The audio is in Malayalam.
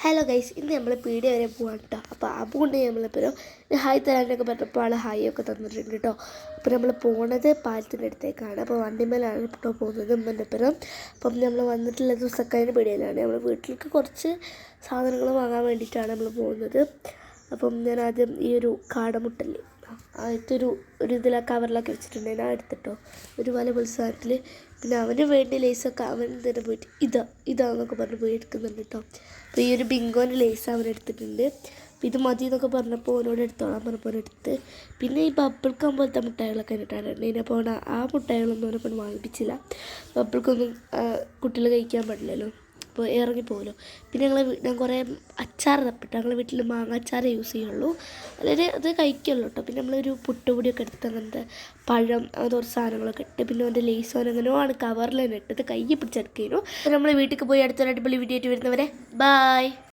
ഹലോ ഗൈസ്, ഇന്ന് നമ്മൾ പീടിയ വരെ പോവാണ് കേട്ടോ. അപ്പോൾ അതുകൊണ്ട് നമ്മളിപ്പോൾ ഹായ് തരാനൊക്കെ പറഞ്ഞപ്പോൾ ആൾ ഹായ് ഒക്കെ തന്നിട്ടുണ്ട് കേട്ടോ. അപ്പോൾ നമ്മൾ പോണത് പാലത്തിൻ്റെ അടുത്തേക്കാണ്. അപ്പോൾ വണ്ടിമേലാണ് കേട്ടോ പോകുന്നത് ഉമ്മൻ്റെപ്പുറം. അപ്പം നമ്മൾ വന്നിട്ടുള്ളത് സക്കായിൻ്റെ പീടിയയിലാണ്. നമ്മൾ വീട്ടിലേക്ക് കുറച്ച് സാധനങ്ങൾ വാങ്ങാൻ വേണ്ടിയിട്ടാണ് നമ്മൾ പോകുന്നത്. അപ്പം ഞാൻ ആദ്യം ഈ ഒരു കാടമുട്ടല്ലേ ആദ്യത്തെ ഒരു കവറിലൊക്കെ വെച്ചിട്ടുണ്ട്. ഞാൻ എടുത്തിട്ടോ ഒരു വല സാധനത്തിൽ. പിന്നെ അവന് വേണ്ടി ലേസൊക്കെ അവൻ തന്നെ പോയിട്ട് ഇതാന്നൊക്കെ പറഞ്ഞ് പോയി എടുക്കുന്നുണ്ട് കേട്ടോ. അപ്പോൾ ഈ ഒരു ബിങ്കോൻ്റെ ലേസ് അവൻ എടുത്തിട്ടുണ്ട്. അപ്പോൾ ഇത് മതി എന്നൊക്കെ പറഞ്ഞപ്പോൾ ഓനോട് എടുത്തോളാൻ പറഞ്ഞപ്പോൾ എടുത്ത്. പിന്നെ ഈ ബബിൾക്കം പോലത്തെ മുട്ടായികളൊക്കെ ഇട്ടിട്ടുണ്ട്. ഇതിനപ്പോൾ ആ മുട്ടായികളൊന്നും അവനെ വാങ്ങിപ്പിച്ചില്ല. ബബിൾക്കൊന്നും കുട്ടികൾ കഴിക്കാൻ പാടില്ലല്ലോ, അപ്പോൾ ഇറങ്ങിപ്പോകുമല്ലോ. പിന്നെ ഞാൻ കുറേ അച്ചാർ തപ്പിട്ട് ഞങ്ങൾ വീട്ടിൽ മാങ്ങ അച്ചാറേ യൂസ് ചെയ്യുള്ളൂ, അല്ലെങ്കിൽ അത് കഴിക്കുള്ളൂ കേട്ടോ. പിന്നെ നമ്മളൊരു പുട്ടുപൊടിയൊക്കെ എടുത്ത് അങ്ങനത്തെ പഴം അതൊരു സാധനങ്ങളൊക്കെ ഇട്ട് പിന്നെ അവൻ്റെ ലേസോ അങ്ങനെയോ ആണ് കവറിൽ തന്നെ ഇട്ടത് കൈ പിടിച്ചെടുക്കുന്നു. അപ്പോൾ നമ്മൾ വീട്ടിൽ പോയി അടുത്തൊരു അടിപൊളി വീഡിയോ ആയിട്ട് വരുന്നവരെ ബായ്.